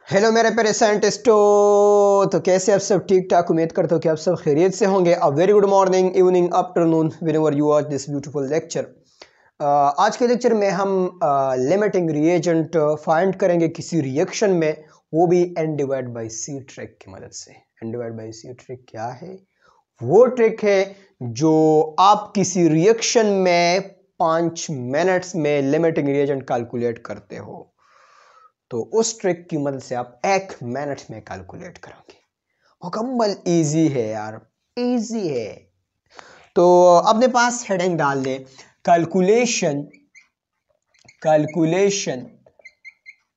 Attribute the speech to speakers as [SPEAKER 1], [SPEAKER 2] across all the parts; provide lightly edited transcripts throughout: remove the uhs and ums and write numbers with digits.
[SPEAKER 1] Hello मेरे प्यारे साइंटिस्टों। तो कैसे आप सब? ठीक ठाक। उम्मीद करता हूँ कि आप सब खैरियत से होंगे। A very good morning, evening, afternoon, whenever you watch this beautiful lecture. आज के लेक्चर में हम लिमिटिंग रिएजेंट फाइंड करेंगे किसी रिएक्शन में, वो भी n divide by c trick की मदद से। N divide by c trick क्या है? वो ट्रिक है जो आप किसी रिएक्शन में 5 मिनट्स में लिमिटिंग रिएजेंट कैलकुलेट करते हो, तो उस ट्रिक की मदद से आप 1 मिनट में कैलकुलेट करोगे। मुकम्मल इजी है यार, इजी है। तो अपने पास हेडिंग डाल दे, calculation calculation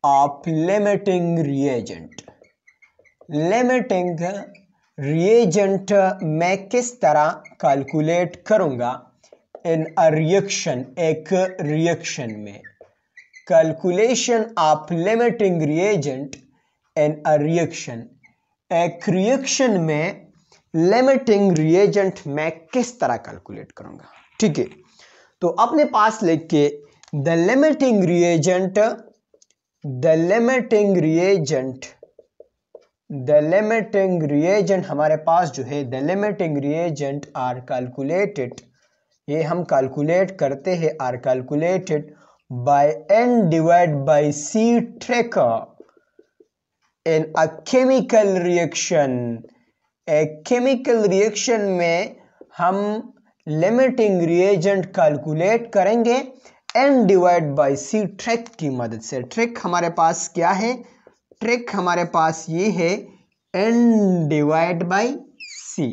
[SPEAKER 1] of limiting reagent. Limiting reagent मैं किस तरह कैलकुलेट करूंगा इन अ रिएक्शन, एक रिएक्शन में। Calculation of limiting reagent in a reaction, एक रिएक्शन में लिमिटिंग रिएजेंट मैं किस तरह कैलकुलेट करूंगा। ठीक है, तो अपने पास लिख के द लिमिटिंग रिएजेंट हमारे पास जो है, the limiting reagent are calculated, ये हम कैलकुलेट करते हैं, are calculated by n divide by c trick in a chemical reaction. एक केमिकल रिएक्शन में हम लिमिटिंग रिएजेंट कैलकुलेट करेंगे n divide by c trick की मदद से। ट्रिक हमारे पास क्या है? ट्रिक हमारे पास ये है n डिवाइड बाय c।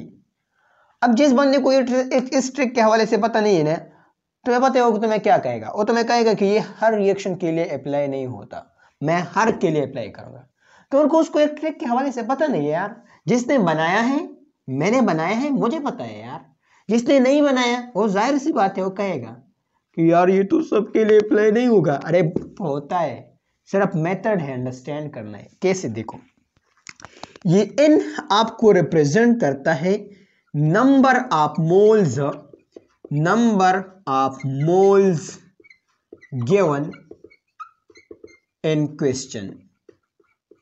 [SPEAKER 1] अब जिस बंदे को इस ट्रिक के हवाले से पता नहीं है ना, तुम्हें पता होगा तो मैं क्या कहेगा, वो तुम्हें कहेगा कि ये हर रिएक्शन के लिए अप्लाई नहीं होता, मैं हर के लिए अप्लाई करूंगा। तो उनको उसको एक ट्रिक के हवाले से पता नहीं है यार। जिसने बनाया है, मैंने बनाया है, मुझे पता है यार। जिसने नहीं बनाया वो जाहिर सी बात है, वो कहेगा कि यार ये तो सबके लिए अप्लाई नहीं होगा। अरे होता है, सिर्फ मेथड है, अंडरस्टैंड करना है। कैसे? देखो, ये इन आपको रिप्रेजेंट करता है number of moles given in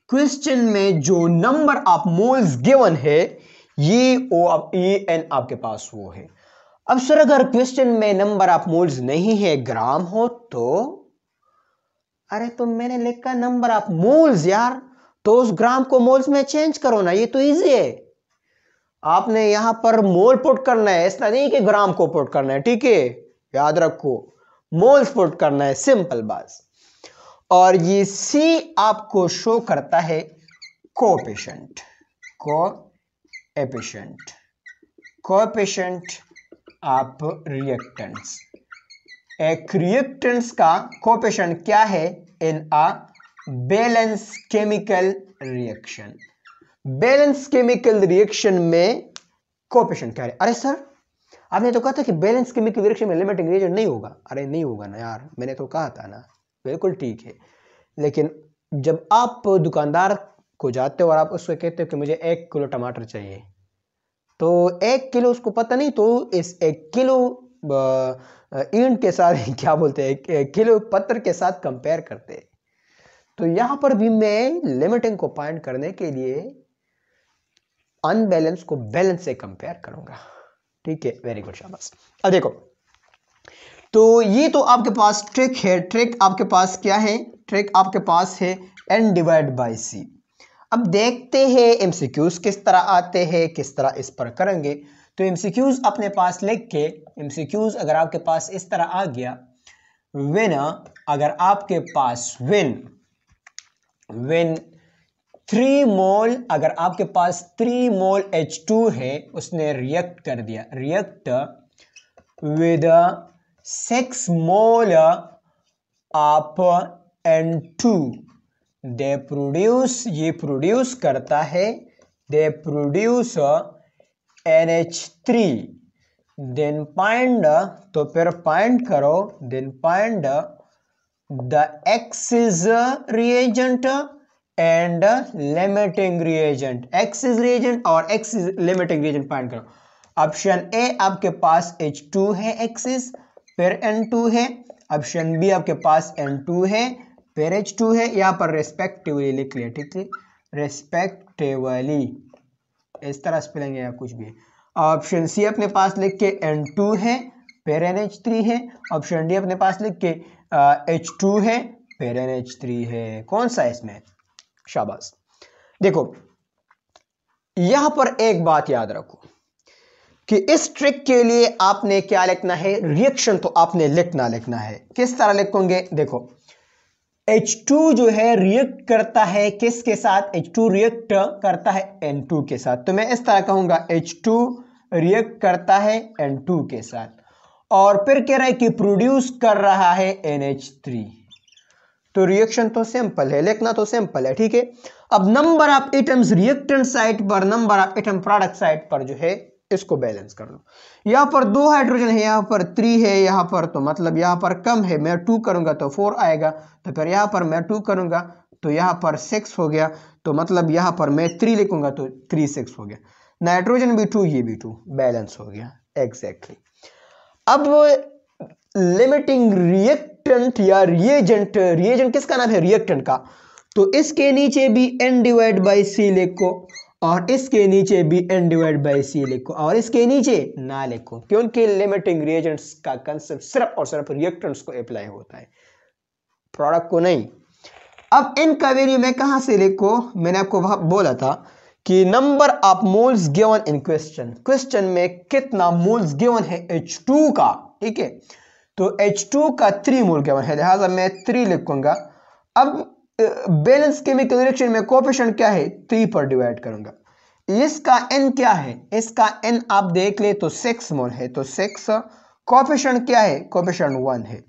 [SPEAKER 1] question में जो नंबर ऑफ मोल्स गिवन है, ये एन आपके पास वो है। अब सर अगर क्वेश्चन में नंबर ऑफ मोल्स नहीं है, ग्राम हो तो, अरे तो मैंने लिखा नंबर ऑफ मोल्स यार, तो उस ग्राम को मोल्स में चेंज करो ना, ये तो इजी है। आपने यहां पर मोल पुट करना है, ऐसा नहीं कि ग्राम को पुट करना है। ठीक है, याद रखो, मोल्स पुट करना है, सिंपल बात। और ये C आपको शो करता है कोएफिशिएंट ऑफ रिएक्टेंट्स। एक रिएक्टेंट्स का कोएफिशिएंट क्या है in a balance chemical reaction. Balance chemical reaction में कोएफिशिएंट क्या है? अरे सर आपने तो कहा था कि बैलेंस केमिकल रिएक्शन में लिमिटिंग रिएजेंट नहीं होगा। अरे नहीं होगा ना यार, मैंने तो कहा था ना। बिल्कुल ठीक है, लेकिन जब आप दुकानदार को जाते हो और आप उसको कहते हो कि मुझे 1 किलो टमाटर चाहिए, तो 1 किलो उसको पता नहीं, तो इस 1 किलो ईंट के साथ क्या बोलते हैं, 1 किलो पत्थर के साथ कंपेयर करते हैं। तो यहां पर भी मैं लिमिटिंग को फाइंड करने के लिए अनबैलेंस को बैलेंस से कंपेयर करूंगा। ठीक है, वेरी गुड, शाबाश। अब देखो, तो ये तो आपके पास ट्रिक है। ट्रिक आपके पास क्या है? ट्रिक आपके पास है n डिवाइड बाई सी। अब देखते हैं एमसीक्यूज किस तरह आते हैं, किस तरह इस पर करेंगे। तो एमसीक्यूज अपने पास लिख के, एमसीक्यूज अगर आपके पास इस तरह आ गया, व्हेन, अगर आपके पास व्हेन 3 मोल, अगर आपके पास 3 मोल H2 है, उसने रिएक्ट कर दिया, react with 6 mole of N2, they produce, ये प्रोड्यूस करता है, they produce NH3। Then find, तो फिर फाइंड करो, then find the excess reagent and limiting reagent. Excess reagent और एक्सिस लिमिटिंग रिएजेंट फाइंड करो। ऑप्शन ए आपके पास H2 है एक्सिस, फिर N2 है। ऑप्शन बी आपके पास N2 है, फिर H2 है, यहाँ पर रेस्पेक्टिवली लिख लिया, ठीक है, रेस्पेक्टिवली इस तरह स्पेलिंग है या कुछ भी है। ऑप्शन सी अपने पास लिख के N2 है, फिर NH3 है। ऑप्शन डी अपने पास लिख के H2 है, फिर NH3 है। कौन सा है इसमें? शाबाश। देखो यहां पर एक बात याद रखो कि इस ट्रिक के लिए आपने क्या लिखना है, रिएक्शन तो आपने लिखना है। किस तरह लिखोगे? देखो H2 जो है रिएक्ट करता है किसके साथ? H2 रिएक्ट करता है N2 के साथ। तो मैं इस तरह कहूंगा H2 रिएक्ट करता है N2 के साथ, और फिर कह रहा है कि प्रोड्यूस कर रहा है NH3। तो रिएक्शन तो सिंपल है, लिखना तो सिंपल है, ठीक है। अब number of atoms reactant side पर, number of atom product side पर जो है इसको बैलेंस कर लो। यहां पर 2 हाइड्रोजन है, यहां पर 3 है, यहां पर तो मतलब यहां पर कम है, मैं 2 करूंगा तो 4 आएगा, तो फिर यहां पर मैं 2 करूंगा तो यहां पर 6 हो गया, तो मतलब यहां पर मैं 3 लिखूंगा तो 3 6 हो गया। नाइट्रोजन भी 2, ये भी 2, बैलेंस हो गया एग्जैक्टली। अब लिमिटिंग रिएक्टेंट या रिएजेंट, रिएजेंट किसका नाम है? रिएक्टेंट का। तो इसके नीचे भी n डिवाइड बाई सी लिखो, और इसके नीचे भी n डिवाइड बाई सी लिखो, और इसके नीचे ना लिखो, क्योंकि लिमिटिंग रिएजेंट्स का कंसेप्ट सिर्फ और सिर्फ रिएक्टेंट्स को अप्लाई होता है, प्रोडक्ट को नहीं। अब इनका वैल्यू मैं कहां से लिखो? मैंने आपको बोला था कि number of moles given in question, question में कितना मोल्स गिवन है H2 का, ठीक है। तो H2 का 3 मोल गिवन है, लिहाजा मैं 3 लिखूंगा। अब बैलेंस केमिकल रिएक्शन में कोएफिशिएंट क्या है? 3 पर डिवाइड करूंगा। इसका n क्या है? इसका n आप देख ले तो 6 मोल है, तो 6। कोएफिशिएंट क्या है? कोएफिशिएंट 1 है।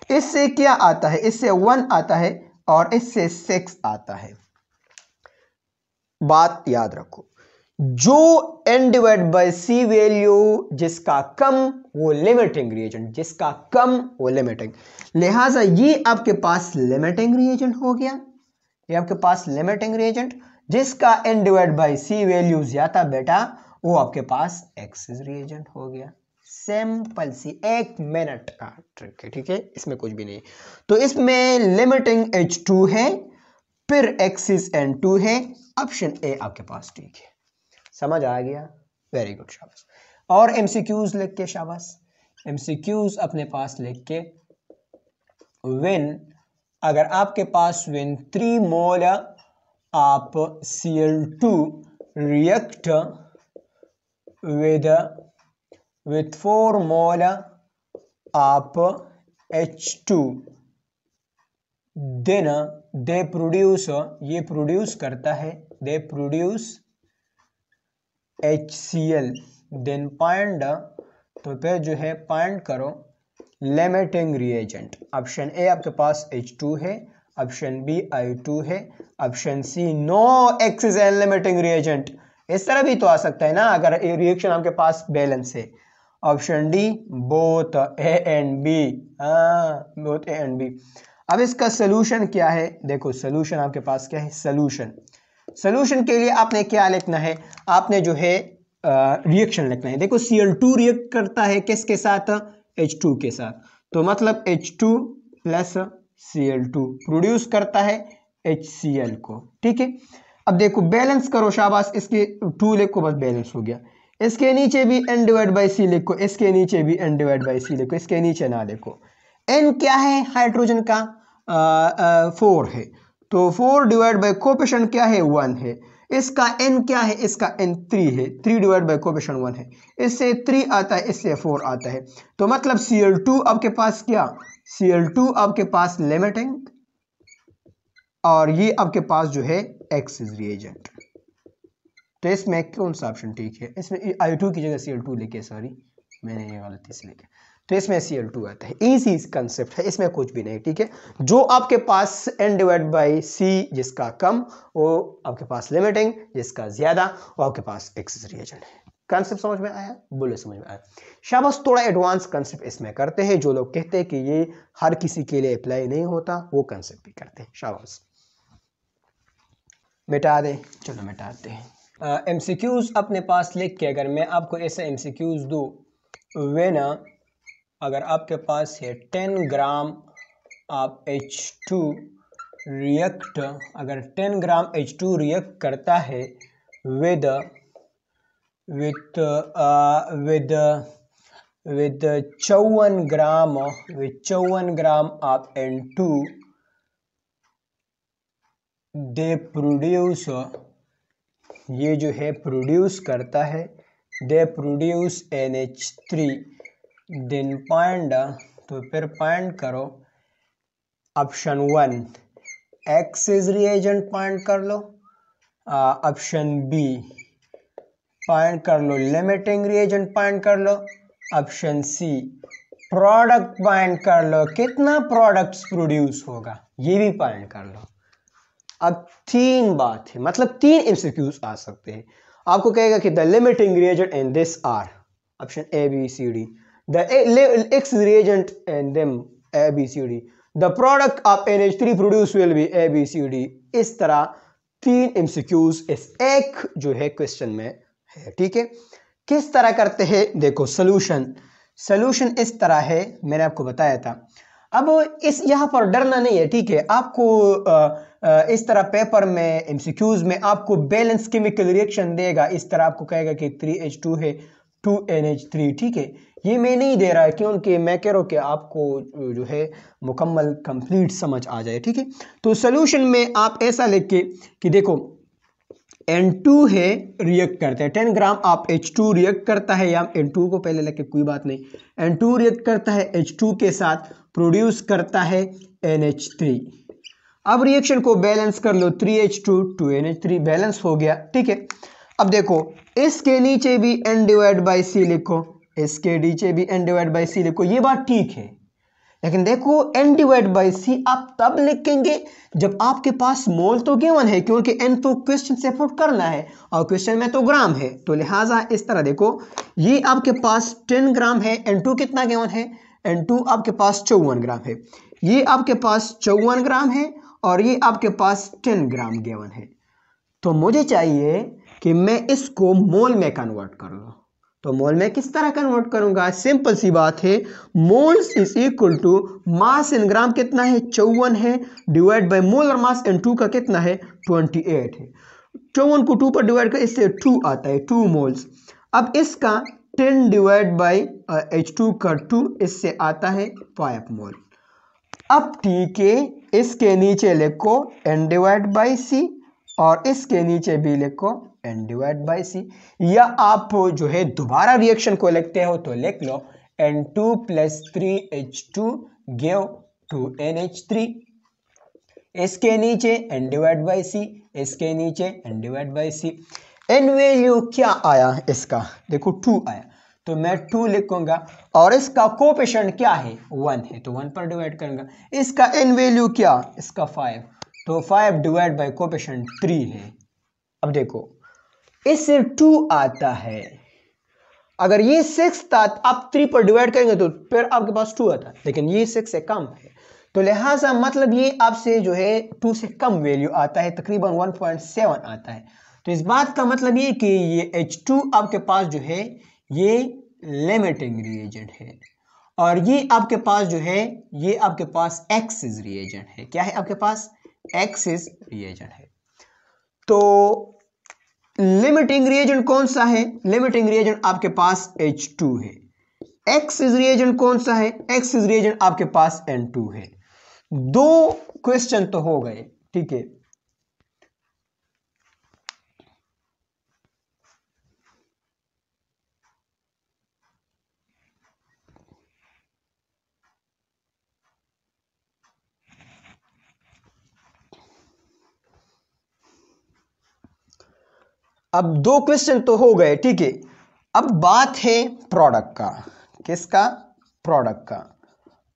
[SPEAKER 1] इससे क्या आता है? इससे 1 आता है, और इससे 6 आता है। बात याद रखो, जो n divide by c value जिसका कम वो लिमिटिंग रिएजेंट, जिसका कम वो लिमिटिंग, लिहाजा ये आपके पास लिमिटिंग रिएजेंट हो गया। ये आपके पास लिमिटिंग रिएजेंट, जिसका n divide by c value ज्यादा बेटा वो आपके पास एक्सिस रिएजेंट हो गया। सिंपल सी 1 मिनट का ट्रिक है, ठीक है, इसमें कुछ भी नहीं। तो इसमें लिमिटिंग H2 है, फिर एक्सिस N2 है। ऑप्शन ए आपके पास ठीक है। समझ आ गया? वेरी गुड, शाबाश। और एमसीक्यूज लिख के, शाबाश, एमसीक्यूज अपने पास लिख के, व्हेन, अगर आपके पास when 3 mole of Cl2 react with 4 mole of H2, then they produce, ये प्रोड्यूस करता है, they produce HCl, then find, तो फिर जो है फाइंड करो लिमिटिंग रिएजेंट। ऑप्शन ए आपके पास H2 है, ऑप्शन बी I2 है, option c no excess and limiting reagent. इस तरह भी तो आ सकता है ना, अगर रिएक्शन आपके पास बैलेंस है। Option d both a and b, both a and b. अब इसका सोल्यूशन क्या है? देखो सोल्यूशन आपके पास क्या है? सोल्यूशन के लिए आपने क्या लिखना है? आपने जो है रिएक्शन लिखना है। देखो Cl2 रिएक्ट करता है किसके साथ? H2 के साथ, तो मतलब H2 प्लस Cl2 प्रोड्यूस करता है HCl को, ठीक है। अब देखो बैलेंस करो, शाबाश, इसके 2 लिखो, बस बैलेंस हो गया। इसके नीचे भी n डिवाइड बाई सी लिखो, इसके नीचे भी n डिवाइड बाई सी लिखो, इसके नीचे ना लिखो। n क्या है हाइड्रोजन का? 4 है, तो 4 डिवाइड बाई कोएफिशिएंट क्या है? 1 है। इसका n क्या है? इसका n 3 है, 3 डिवाइड बाई कोएफिशिएंट 1 है। इससे 3 आता है, इससे 4 आता है, तो मतलब Cl2 आपके पास क्या? Cl2 आपके पास लिमिटिंग, और ये आपके पास जो है एक्सिस रिएजेंट। तो इसमें कौन सा ऑप्शन ठीक है? इसमें I2 की जगह Cl2 लिखे, सॉरी मैंने ये गलती से लिखा, तो इसमें Cl2 आता है। इजी कंसेप्ट है, इसमें कुछ भी नहीं, ठीक है। जो आपके पास n डिवाइड बाई सी जिसका कम वो आपके पास लिमिटिंग, जिसका ज्यादा वो आपके पास एक्सिस रिएजेंट है। कंसेप्ट समझ में आया? बोले समझ में आया? शाबाश। थोड़ा एडवांस कंसेप्ट इसमें करते हैं, जो लोग कहते हैं कि ये हर किसी के लिए अप्लाई नहीं होता वो कंसेप्ट भी करते हैं। शाबाश, मिटा दे, चलो मिटाते हैं। एमसीक्यूज अपने पास लिख के, अगर मैं आपको ऐसे एमसीक्यूज दूं, व्हेन, अगर आपके पास है 10 ग्राम ऑफ H2 रिएक्ट, अगर 10 ग्राम H2 रिएक्ट करता है with with with with 54 gram of N2, they produce, ये जो है प्रोड्यूस करता है, they produce NH3, then point, तो फिर पॉइंट करो ऑप्शन 1 एक्सिस रिएजेंट पॉइंट कर लो, ऑप्शन बी पॉइंट कर लो लिमिटिंग रिएजेंट पॉइंट कर लो, ऑप्शन सी प्रोडक्ट पॉइंट कर लो, कितना प्रोडक्ट्स प्रोड्यूस होगा ये भी पॉइंट कर लो। अब 3 बात है, मतलब 3 एमसीक्यूज आ सकते हैं। आपको कहेगा कि the limiting reagent in this are, option a b c d, the excess reagent in them a b c d, the product of NH3 produce will be a b c d. इस तरह 3 MCQs इस एक जो है question में है, ठीक है। किस तरह करते हैं, देखो सॉल्यूशन इस तरह है, मैंने आपको बताया था। अब इस यहाँ पर डरना नहीं है, ठीक है। आपको इस तरह पेपर में एमसीक्यूज में आपको बैलेंस केमिकल रिएक्शन देगा, इस तरह आपको कहेगा कि 3H2 है 2NH3, ठीक है। ये मैं नहीं दे रहा है क्योंकि मैं कह रहा हूँ कि आपको जो है मुकम्मल कंप्लीट समझ आ जाए, ठीक है। तो सॉल्यूशन में आप ऐसा लिख के कि देखो N2 है, रिएक्ट करता है 10 ग्राम आप H2 रिएक्ट करता है, या N2 को पहले लेके कोई बात नहीं, N2 रिएक्ट करता है H2 के साथ, प्रोड्यूस करता है NH3। अब रिएक्शन को बैलेंस कर लो, 3H2 2NH3 बैलेंस हो गया, ठीक है। अब देखो इसके नीचे भी N/C लिखो, इसके नीचे भी N/C लिखो, ये बात ठीक है। लेकिन देखो N/C आप तब लिखेंगे जब आपके पास मोल तो गिवन है, क्योंकि N तो क्वेश्चन से पुट करना है और क्वेश्चन में तो ग्राम है, तो लिहाजा इस तरह देखो ये आपके पास 10 ग्राम है, N2 कितना गिवन है, N2 आपके पास 54 ग्राम है, ये आपके पास 54 ग्राम है और ये आपके पास 10 ग्राम गिवन है। तो मुझे चाहिए कि मैं इसको मोल में कन्वर्ट कर लूँ। तो मोल में किस तरह कन्वर्ट करूंगा, सिंपल सी बात है, moles is equal to mass in gram कितना है 54 है, divide by molar mass N2 का कितना है 28 है। 54 को 2 पर डिवाइड कर इससे 2 आता है, 2 मोल्स। अब इसका 10 डिवाइड बाय H2 का 2, इससे आता है 5 मोल। अब ठीक है, इसके नीचे लिखो N/C और इसके नीचे भी लिखो N/C, या आप जो है दोबारा रिएक्शन को लिखते हो तो लिख लो N2 + 3H2 गिव 2NH3, इसके नीचे N/C, इसके नीचे N/C। N वैल्यू क्या आया इसका, देखो 2 आया, तो मैं 2 लिखूंगा और इसका कोएफिशिएंट क्या है 1 है, तो 1 पर डिवाइड करूंगा। इसका N वैल्यू क्या, इसका 5, तो 5 डिवाइड बाय कोएफिशिएंट 3 है। अब देखो इससे 2 आता है, अगर ये 6 था आप 3 पर डिवाइड करेंगे तो फिर आपके पास 2 आता, लेकिन ये 6 से कम है, तो लिहाजा मतलब ये आपसे जो है 2 से कम वैल्यू आता है, तकरीबन 1.7 आता है। तो इस बात का मतलब ये कि ये H2 आपके पास जो है ये लिमिटिंग रिएजेंट है, और ये आपके पास जो है ये आपके पास एक्सिस रिएजेंट है। क्या है आपके पास, एक्सिस रिएजेंट है। तो लिमिटिंग रिएजेंट कौन सा है, लिमिटिंग रिएजेंट आपके पास H2 है। एक्सिस रिएजेंट कौन सा है, एक्सिस रिएजेंट आपके पास N2 है। 2 क्वेश्चन तो हो गए, ठीक है। अब 2 क्वेश्चन तो हो गए, ठीक है। अब बात है प्रोडक्ट का, किसका, प्रोडक्ट का।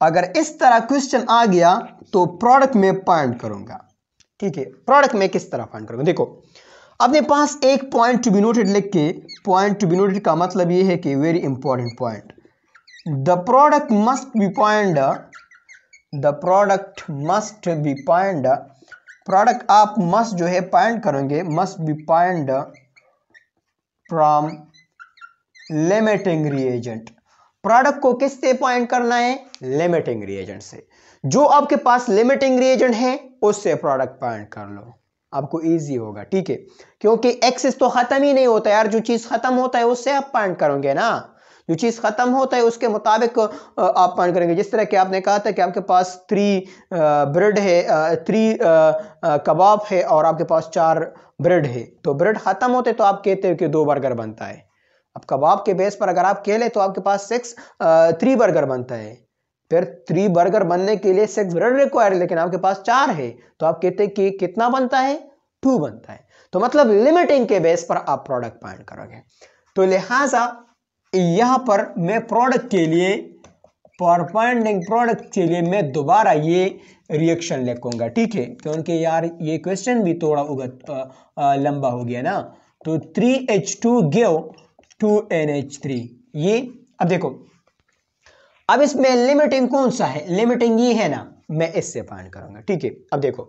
[SPEAKER 1] अगर इस तरह क्वेश्चन आ गया तो प्रोडक्ट में पॉइंट करूंगा, ठीक है। प्रोडक्ट में किस तरह पॉइंट करूंगा, देखो अपने पास एक पॉइंट टू बी नोटेड लिख के, पॉइंट टू बी नोटेड का मतलब ये है कि very important point, the product must be point, the product must be point, product आप मस्ट जो है पॉइंट करेंगे, must be point from limiting reagent. Product को किससे पॉइंट करना है, लिमिटिंग रिएजेंट से। जो आपके पास लिमिटिंग रिएजेंट है उससे प्रोडक्ट फाइंड कर लो, आपको इजी होगा, ठीक है, क्योंकि एक्सेस तो खत्म ही नहीं होता यार, जो चीज खत्म होता है उससे आप फाइंड करोगे ना, जो चीज खत्म होता है उसके मुताबिक आप फाइंड करेंगे। जिस तरह कि आपने कहा था कि आपके पास 3 ब्रेड है, 3 कबाब है और आपके पास 4 ब्रेड है, तो ब्रेड खत्म होते तो आप कहते हो कि 2 बर्गर बनता है। अब कबाब के बेस पर अगर आप कह ले तो आपके पास 3 बर्गर बनता है, फिर 3 बर्गर बनने के लिए 6 ब्रेड रिक्वायर, लेकिन आपके पास 4 है, तो आप कहते हैं कि कितना बनता है, 2 बनता है। तो मतलब लिमिटिंग के बेस पर आप प्रोडक्ट फाइंड करोगे। तो लिहाजा यहां पर मैं प्रोडक्ट के लिए, फॉर फाइंडिंग प्रोडक्ट के लिए मैं दोबारा ये रिएक्शन लिखूंगा, ठीक है, क्योंकि यार ये क्वेश्चन भी थोड़ा लंबा हो गया ना। तो 3H2 गिव 2NH3, ये अब देखो, अब इसमें लिमिटिंग कौन सा है, लिमिटिंग ये है ना, मैं इससे फाइंड करूंगा, ठीक है। अब देखो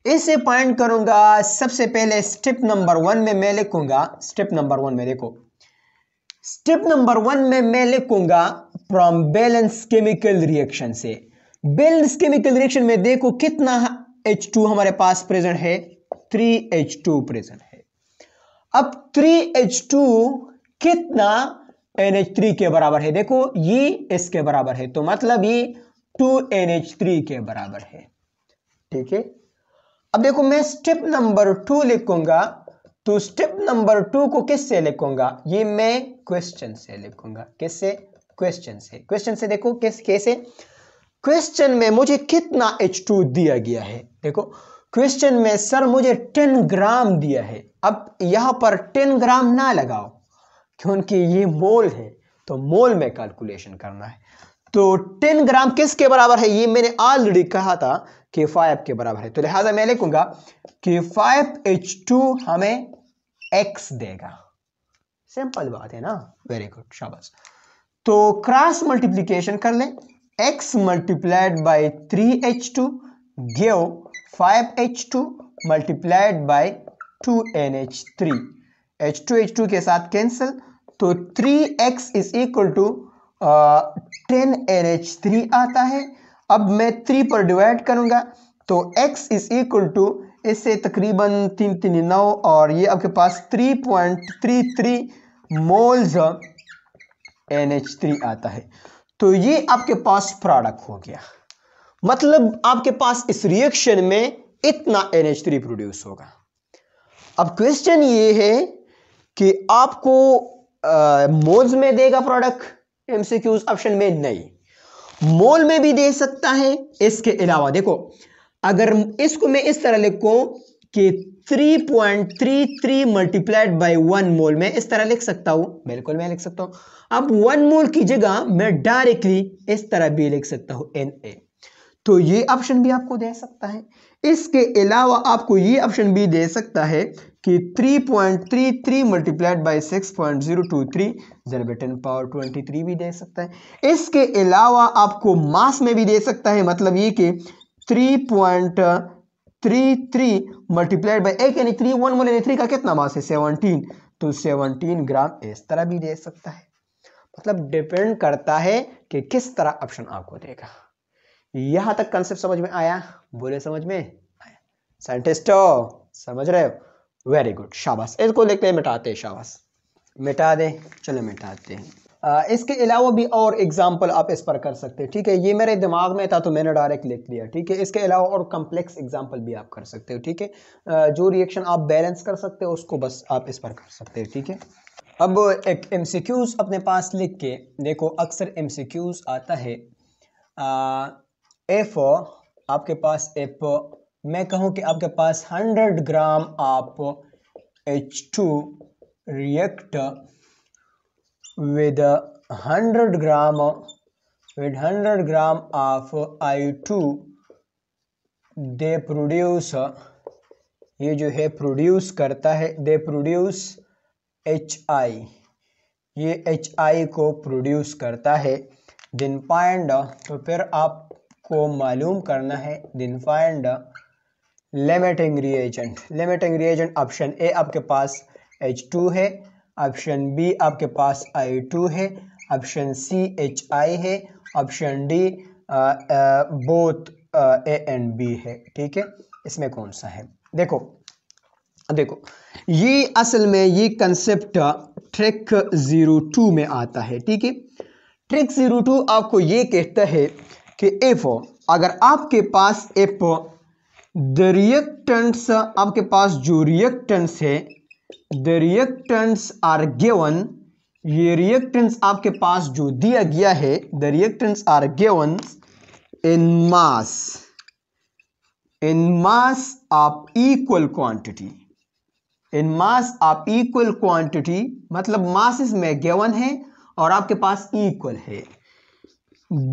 [SPEAKER 1] इससे फाइंड करूंगा, सबसे पहले स्टेप नंबर 1 में मैं लिखूंगा, स्टेप नंबर 1 में देखो, स्टेप नंबर 1 में मैं लिखूंगा फ्रॉम बैलेंस केमिकल रिएक्शन से। बैलेंस केमिकल रिएक्शन में देखो कितना H2 हमारे पास प्रेजेंट है, 3H2 प्रेजेंट है। अब 3H2 कितना NH3 के बराबर है, देखो ये इसके बराबर है, तो मतलब ये 2NH3 के बराबर है, ठीक है। अब देखो मैं स्टेप नंबर 2 लिखूंगा, तो स्टेप नंबर 2 को किससे लिखूंगा, ये मैं क्वेश्चन से लिखूंगा, किससे, क्वेश्चन से। क्वेश्चन से देखो कैसे, क्वेश्चन में मुझे कितना H2 दिया गया है, देखो क्वेश्चन में सर मुझे 10 ग्राम दिया है। अब यहां पर 10 ग्राम ना लगाओ क्योंकि ये मोल है, तो मोल में कैलकुलेशन करना है। तो 10 ग्राम किसके बराबर है, ये मैंने ऑलरेडी कहा था कि 5 के बराबर है, तो लिहाजा मैं लिखूंगा कि 5H2 हमें X देगा। सिंपल बात है ना, वेरी गुड, शाबाश। तो क्रॉस मल्टीप्लीकेशन कर ले, X multiplied by 3H2 give 5H2 multiplied by 2NH3, H2 के साथ कैंसिल, तो 3X is equal to 10NH3 आता है। अब मैं 3 पर डिवाइड करूंगा, तो X इज इक्वल टू, इससे तकरीबन 3 3 9, और ये आपके पास 3.33 मोल्स NH3 आता है। तो ये आपके पास प्रोडक्ट हो गया, मतलब आपके पास इस रिएक्शन में इतना NH3 प्रोड्यूस होगा। अब क्वेश्चन ये है कि आपको मोल्स में देगा प्रोडक्ट, एमसीक्यूज ऑप्शन में नहीं, मोल में भी दे सकता है। इसके अलावा देखो, अगर इसको मैं इस तरह लिखूं कि 3.33 मल्टीप्लाइड बाई 1 मोल, में इस तरह लिख सकता हूं, बिल्कुल मैं लिख सकता हूं। अब 1 मोल की जगह मैं डायरेक्टली इस तरह भी लिख सकता हूं Na, तो ये ऑप्शन भी आपको दे सकता है। इसके अलावा आपको ये ऑप्शन भी दे सकता है कि 3.33 मल्टीप्लाइड बाई 6.023 ज़रब 10 पावर 23 भी दे सकता है। इसके अलावा आपको मास में भी दे सकता है, मतलब ये कि 3.33 मल्टीप्लाइड बाई 1 यानी 3 1 मोल यानी 3 का कितना मास है, 17, तो 17 ग्राम इस तरह भी दे सकता है। मतलब डिपेंड करता है कि किस तरह ऑप्शन आपको देगा। यहां तक कंसेप्ट समझ में आया, बोले समझ में आया, साइंटिस्टों समझ रहे हो, वेरी गुड, शाबाश। इसको लिखते हैं, मिटाते हैं, शाबाश, मिटा दें, चलो मिटाते हैं। इसके अलावा भी और एग्जाम्पल आप इस पर कर सकते हैं, ठीक है, ये मेरे दिमाग में था तो मैंने डायरेक्ट लिख दिया, ठीक है। इसके अलावा और कम्प्लेक्स एग्जाम्पल भी आप कर सकते हो, ठीक है। जो रिएक्शन आप बैलेंस कर सकते हो उसको बस आप इस पर कर सकते हो, ठीक है। अब एक एमसीक्यूज अपने पास लिख के देखो, अक्सर एमसीक्यूज आता है, इफ आपके पास, इफ मैं कहूं कि आपके पास 100 gram of H2 react with 100 gram of I2, they produce, ये जो है प्रोड्यूस करता है, दे प्रोड्यूस HI, ये HI को प्रोड्यूस करता है, देन फाइंड, तो फिर आपको मालूम करना है, then find limiting reagent. Limiting reagent option a आपके पास H2 है, ऑप्शन बी आपके पास I2 है, ऑप्शन सी HI है, option d both a and b है, ठीक है। इसमें कौन सा है? देखो देखो, ये असल में ये कंसेप्ट ट्रिक 02 में आता है, ठीक है। ट्रिक 02 आपको ये कहता है कि इफ अगर आपके पास इफ द रिएक्टेंट्स, आपके पास जो रिएक्टेंट्स है, द रिएक्टेंट्स आर गिवन, ये रिएक्टेंट्स आपके पास जो दिया गया है, the reactants are given in mass of equal quantity, in mass of equal quantity, मतलब मासेस में गिवन है और आपके पास इक्वल है।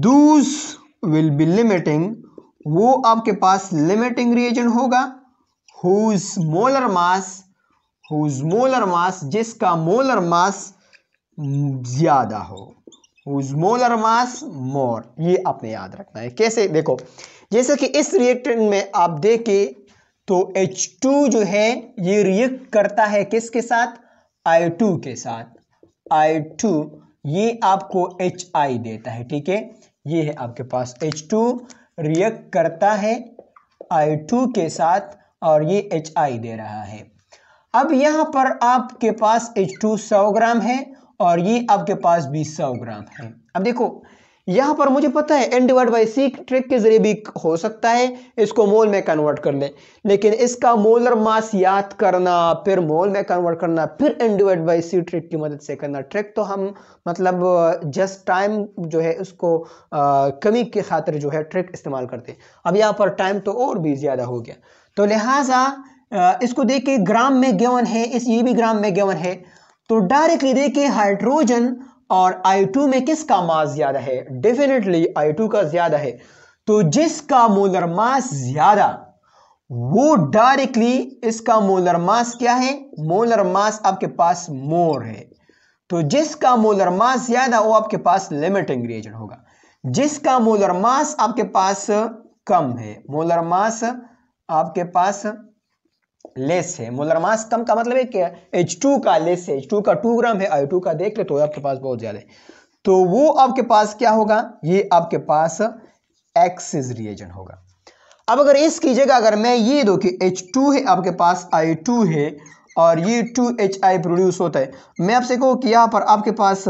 [SPEAKER 1] दूस विल बी लिमिटिंग, वो आपके पास लिमिटिंग रिएजेंट होगा। हुज मोलर मास, जिसका मोलर मास ज्यादा हो, हुज मोलर मास मोर। ये आपने याद रखना है। कैसे? देखो, जैसे कि इस रिएक्टेंट में आप देखें तो H2 जो है ये रिएक्ट करता है किसके साथ? I2 के साथ। I2 ये आपको HI देता है, ठीक है। ये है आपके पास H2 रिएक्ट करता है I2 के साथ और ये HI दे रहा है। अब यहां पर आपके पास H2 100 ग्राम है और ये आपके पास भी 100 ग्राम है। अब देखो, यहां पर मुझे पता है n divide by c trick के जरिए भी हो सकता है, इसको मोल में कन्वर्ट कर ले, लेकिन इसका मोलर मास याद करना, फिर मोल में कन्वर्ट करना, फिर n divide by c trick की मदद से करना। ट्रिक तो हम मतलब जस्ट टाइम जो है उसको कमी की खातिर जो है ट्रिक इस्तेमाल करते हैं। अब यहाँ पर टाइम तो और भी ज्यादा हो गया, तो लिहाजा इसको देखिए ग्राम में गिवन है, ये भी ग्राम में गिवन है, तो डायरेक्टली देखिए हाइड्रोजन और I2 में किसका मास ज्यादा है? डेफिनेटली I2 का ज्यादा है। तो जिसका मोलर मास ज्यादा, वो डायरेक्टली इसका मोलर मास क्या है? मोलर मास आपके पास मोर है। तो जिसका मोलर मास ज्यादा वो आपके पास लिमिटिंग रिएजेंट होगा। जिसका मोलर मास आपके पास कम है, मोलर मास आपके पास लेस है, मोलर मास कम का मतलब है क्या? H2 का लेस है, H2 का 2 ग्राम है, I2 का देख ले तो आपके पास बहुत ज्यादा है, तो वो आपके पास क्या होगा? ये आपके पास एक्सिस रिएजेंट होगा। अब अगर इसकी जगह अगर मैं ये दो कि H2 है आपके पास, I2 है और ये 2HI प्रोड्यूस होता है, मैं आपसे कहूँ कि यहाँ पर आपके पास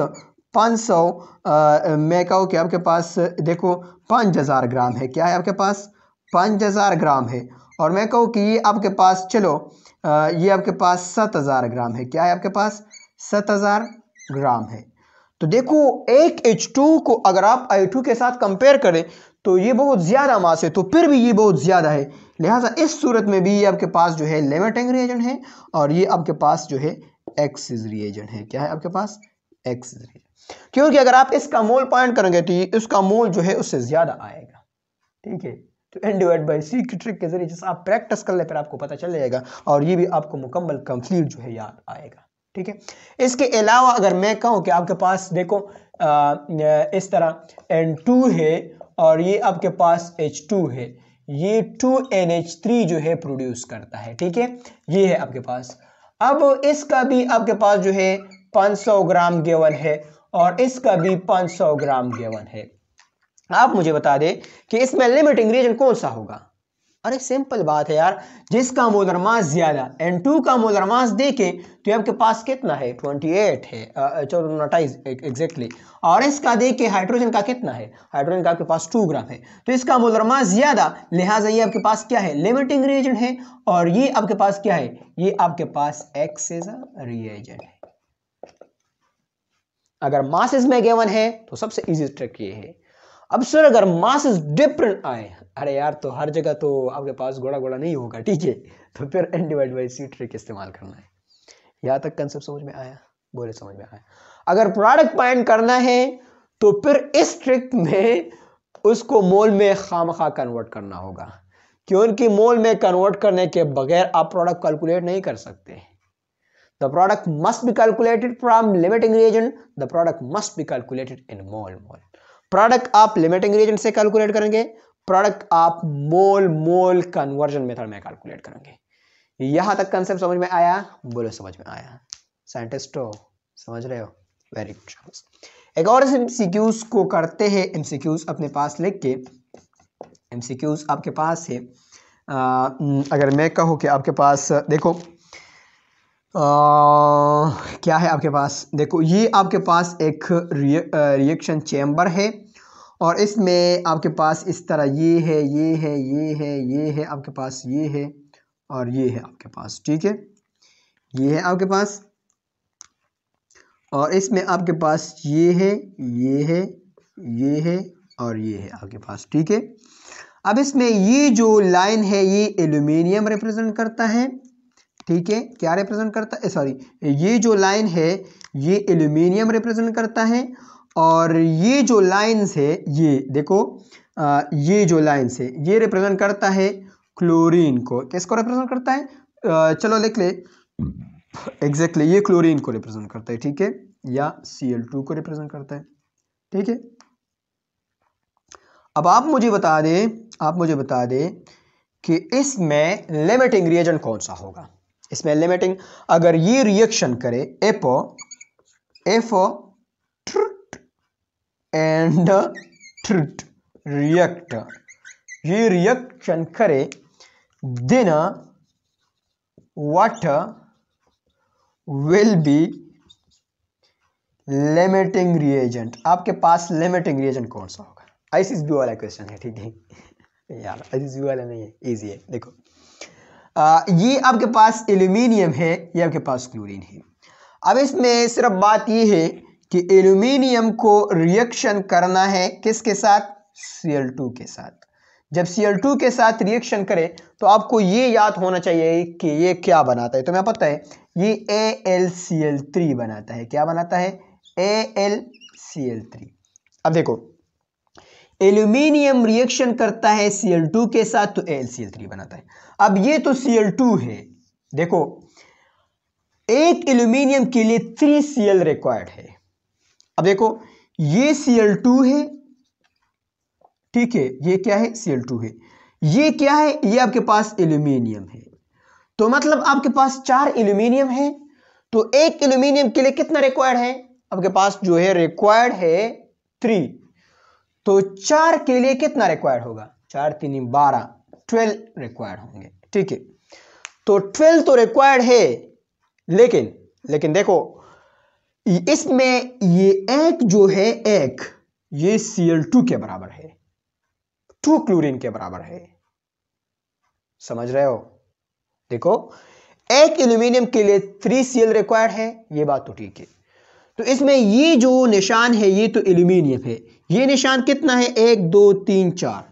[SPEAKER 1] 500 मैं कहूँ कि आपके पास देखो 5000 ग्राम है, क्या है आपके पास? 5000 ग्राम है। और मैं कहूँ कि ये आपके पास चलो ये आपके पास 7000 ग्राम है, क्या है आपके पास? 7000 ग्राम है। तो देखो एक H2 को अगर आप I2 के साथ कंपेयर करें तो ये बहुत ज्यादा मास है, तो फिर भी ये बहुत ज्यादा है, लिहाजा इस सूरत में भी ये आपके पास जो है लिमिटिंग रिएजेंट है और ये आपके पास जो है एक्सिस रिएजेंट है। क्या है आपके पास? Excess reagent. क्योंकि अगर आप इसका मोल पॉइंट करेंगे तो इसका मोल जो है उससे ज्यादा आएगा, ठीक है। तो n डिवाइड बाई सी की ट्रिक के जरिए जैसे आप प्रैक्टिस कर ले फिर आपको पता चल जाएगा और ये भी आपको मुकम्मल कंप्लीट जो है याद आएगा, ठीक है। इसके अलावा अगर मैं कहूँ कि आपके पास देखो इस तरह N2 है और ये आपके पास H2 है, ये 2NH3 जो है प्रोड्यूस करता है, ठीक है। ये है आपके पास। अब इसका भी आपके पास जो है 500 ग्राम गिवन है और इसका भी 500 ग्राम गिवन है। आप मुझे बता दें कि इसमें लिमिटिंग रिएजेंट कौन सा होगा? अरे सिंपल बात है यार, जिसका मोलर मास ज्यादा, N2 का मोलर मास देके तो आपके पास कितना है? 28 है, 29 एग्जैक्टली। और इसका देखे हाइड्रोजन का कितना है? हाइड्रोजन का आपके पास 2 ग्राम है, तो इसका मोलर मास ज्यादा, लिहाजा ये आपके पास क्या है? लिमिटिंग रिएजेंट है। और ये आपके पास क्या है? ये आपके पास एक्सिस रिएजेंट है। अगर मासेस में गिवन है तो सबसे इजी ट्रिक ये है। अब सर अगर मासेस डिफरेंट आए, अरे यार तो हर जगह तो आपके पास घोड़ा घोड़ा नहीं होगा, ठीक है, तो फिर n divide by c trick इस्तेमाल करना है। यहां तक कंसेप्ट समझ में आया? बोले समझ में आया। अगर प्रोडक्ट फाइंड करना है तो फिर इस ट्रिक में उसको मोल में खामखा कन्वर्ट करना होगा, क्योंकि मोल में कन्वर्ट करने के बगैर आप प्रोडक्ट कैलकुलेट नहीं कर सकते। The product must be calculated from limiting reagent. The product must be calculated in mole. Product आप लिमिटिंग रिएजेंट से कैलकुलेट करेंगे, प्रोडक्ट आप मोल कन्वर्जन मेथड में कैलकुलेट करेंगे। यहां तक कंसेप्ट समझ में आया? बोलो समझ में आया। साइंटिस्टों समझ रहे हो? Very good. एक और एमसीक्यूज को करते हैं। एमसीक्यूज अपने पास लिख के, एमसीक्यूज आपके पास है। अगर मैं कहूँ कि आपके पास देखो क्या है आपके पास, देखो ये आपके पास एक रिएक्शन चेम्बर है और इसमें आपके पास इस तरह ये है, ये है, ये है, ये है आपके पास, ये है और ये है आपके पास, ठीक है, ये है आपके पास, और इसमें आपके पास ये है, ये है, ये है और ये है आपके पास, ठीक है। अब इसमें ये जो लाइन है ये एल्यूमिनियम रिप्रेजेंट करता है, ठीक है, क्या रिप्रेजेंट करता है, सॉरी, ये जो लाइन है ये एल्यूमिनियम रिप्रेजेंट करता है, और ये जो लाइंस है ये देखो, ये जो लाइंस है ये रिप्रेजेंट करता है क्लोरीन को। किसको रिप्रेजेंट करता है, चलो लिख ले, एग्जैक्टली ये क्लोरीन को रिप्रेजेंट करता है, ठीक है, या Cl2 को रिप्रेजेंट करता है, ठीक है। अब आप मुझे बता दें कि इसमें लिमिटिंग रिएजेंट कौन सा होगा। इसमें लिमिटिंग, अगर ये रिएक्शन करे एपो एंड ट्रिट रिएक्ट, ये रिएक्शन करे, then what will be limiting reagent. आपके पास लिमिटिंग रिएजेंट कौन सा होगा। आईसीएसबी वाला क्वेश्चन है, ठीक है यार, आईसीएसबी वाला नहीं है, इजी है। देखो ये आपके पास एल्यूमिनियम है, ये आपके पास क्लोरीन है। अब इसमें सिर्फ बात ये है कि एल्यूमिनियम को रिएक्शन करना है किसके साथ, Cl2 के साथ। जब Cl2 के साथ रिएक्शन करे तो आपको ये याद होना चाहिए कि ये क्या बनाता है। तुम्हें पता है ये AlCl3 बनाता है। क्या बनाता है, AlCl3। अब देखो एल्यूमिनियम रिएक्शन करता है Cl2 के साथ तो AlCl3 बनाता है। अब ये तो Cl2 है, देखो एक एल्यूमिनियम के लिए 3Cl रिक्वायर्ड है। अब देखो ये Cl2 है, ठीक है, ये क्या है, Cl2 है, ये क्या है, ये आपके पास एल्यूमिनियम है। तो मतलब आपके पास 4 एल्यूमिनियम है, तो एक एल्यूमिनियम के लिए कितना रिक्वायर्ड है, आपके पास जो है रिक्वायर्ड है 3, तो 4 के लिए कितना रिक्वायर्ड होगा, 4 3 12, 12 रिक्वायर्ड होंगे, ठीक है। तो 12 तो रिक्वायर्ड है, लेकिन देखो इसमें ये एक जो है, एक ये Cl2 के बराबर है, 2 क्लोरीन के बराबर है, समझ रहे हो। देखो एक एल्यूमिनियम के लिए 3Cl रिक्वायर्ड है, ये बात तो ठीक है। तो इसमें ये जो निशान है ये तो एल्यूमिनियम है, ये निशान कितना है, 1 2 3 4,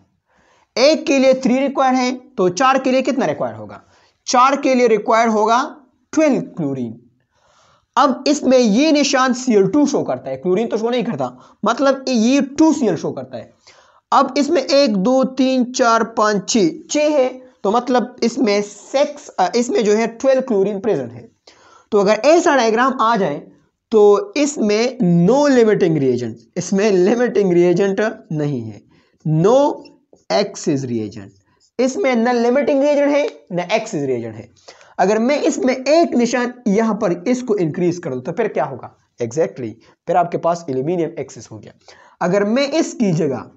[SPEAKER 1] एक के लिए 3 रिक्वायर्ड है, तो 4 के लिए कितना रिक्वायर्ड होगा, 4 के लिए रिक्वायर्ड होगा 12 क्लोरीन। अब इसमें ये निशान Cl2 शो करता है, क्लोरीन तो शो नहीं करता, मतलब ये 2Cl शो करता है। अब इसमें 1 2 3 4 5 6 है, तो मतलब इसमें जो है 12 क्लोरीन प्रेजेंट है। तो अगर ऐसा डायग्राम आ जाए तो इसमें नो लिमिटिंग रिएजेंट, इसमें लिमिटिंग रिएजेंट नहीं है, नो एक्सिस रिएजेंट, इसमें न लिमिटिंग रिएजेंट है न एक्सिस रिएजेंट है। अगर मैं इसमें एक निशान यहां पर इसको इंक्रीज कर दूं तो फिर क्या होगा, एग्जैक्टली फिर आपके पास एल्यूमिनियम एक्सिस हो गया। अगर मैं इसकी जगह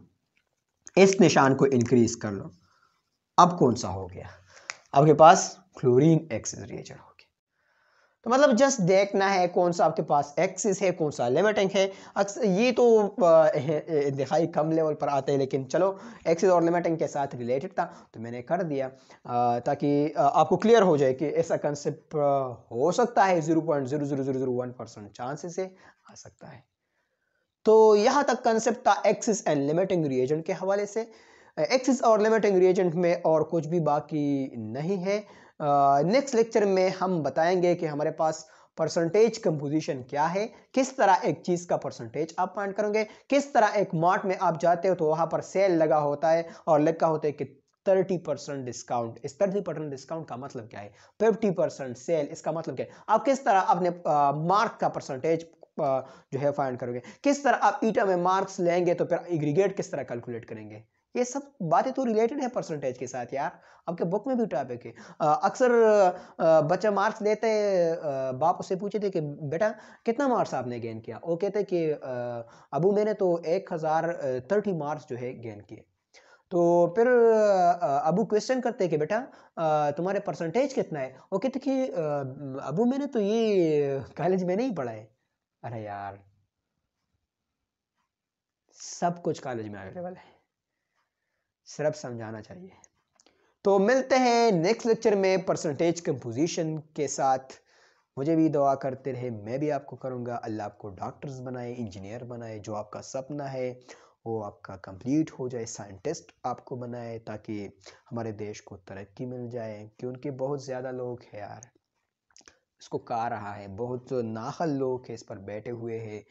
[SPEAKER 1] इस निशान को इंक्रीज कर लो, अब कौन सा हो गया, आपके पास क्लोरीन एक्सिस रिएजेंट हो गया। तो मतलब जस्ट देखना है कौन सा आपके पास एक्सिस है, कौन सा लिमिटिंग है। ये तो दिखाई कम लेवल पर आते हैं, लेकिन चलो एक्सिस और लिमिटिंग के साथ रिलेटेड था तो मैंने कर दिया, ताकि आपको क्लियर हो जाए कि ऐसा कंसेप्ट हो सकता है, 0.00001% चांसेस से आ सकता है। तो यहाँ तक कंसेप्ट था एक्सिस एंड लिमिटिंग रिएजेंट के हवाले से। एक्सिस और लिमिटिंग रिएजेंट में और कुछ भी बाकी नहीं है। नेक्स्ट लेक्चर में हम बताएंगे कि हमारे पास परसेंटेज कंपोजिशन क्या है, किस तरह एक चीज का परसेंटेज आप फाइंड करोगे, किस तरह एक मार्ट में आप जाते हो तो वहां पर सेल लगा होता है और लिखा होता है कि 30% डिस्काउंट। इस 30% डिस्काउंट का मतलब क्या है, 50% सेल, इसका मतलब क्या है। आप किस तरह अपने मार्क का परसेंटेज जो है फाइंड करोगे, किस तरह आप ईटा में मार्क्स लेंगे तो फिर एग्रीगेट किस तरह कैलकुलेट करेंगे, ये सब बातें तो रिलेटेड है परसेंटेज के साथ यार, आपके बुक में भी टॉपिक है। अक्सर बच्चा मार्क्स लेते बाप उससे पूछे थे कि बेटा कितना मार्क्स आपने गेन किया, वो कहते कि अबू मैंने तो 1030 मार्क्स जो है गेन किए। तो फिर अबू क्वेश्चन करते कि बेटा तुम्हारे परसेंटेज कितना है, वो कहते कि अबू मैंने तो ये कॉलेज में नहीं पढ़ा है। अरे यार सब कुछ कॉलेज में अवेलेबल है, सिर्फ समझाना चाहिए। तो मिलते हैं नेक्स्ट लेक्चर में परसेंटेज कंपोजिशन के साथ। मुझे भी दुआ करते रहे, मैं भी आपको करूँगा। अल्लाह आपको डॉक्टर्स बनाए, इंजीनियर बनाए, जो आपका सपना है वो आपका कंप्लीट हो जाए, साइंटिस्ट आपको बनाए ताकि हमारे देश को तरक्की मिल जाए। क्योंकि बहुत ज़्यादा लोग हैं यार इसको खा रहा है, बहुत नाअहल लोग हैं इस पर बैठे हुए हैं।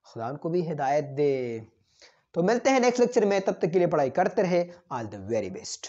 [SPEAKER 1] खुदा उनको भी हिदायत दे। तो मिलते हैं नेक्स्ट लेक्चर में, तब तक के लिए पढ़ाई करते रहे। All the very best.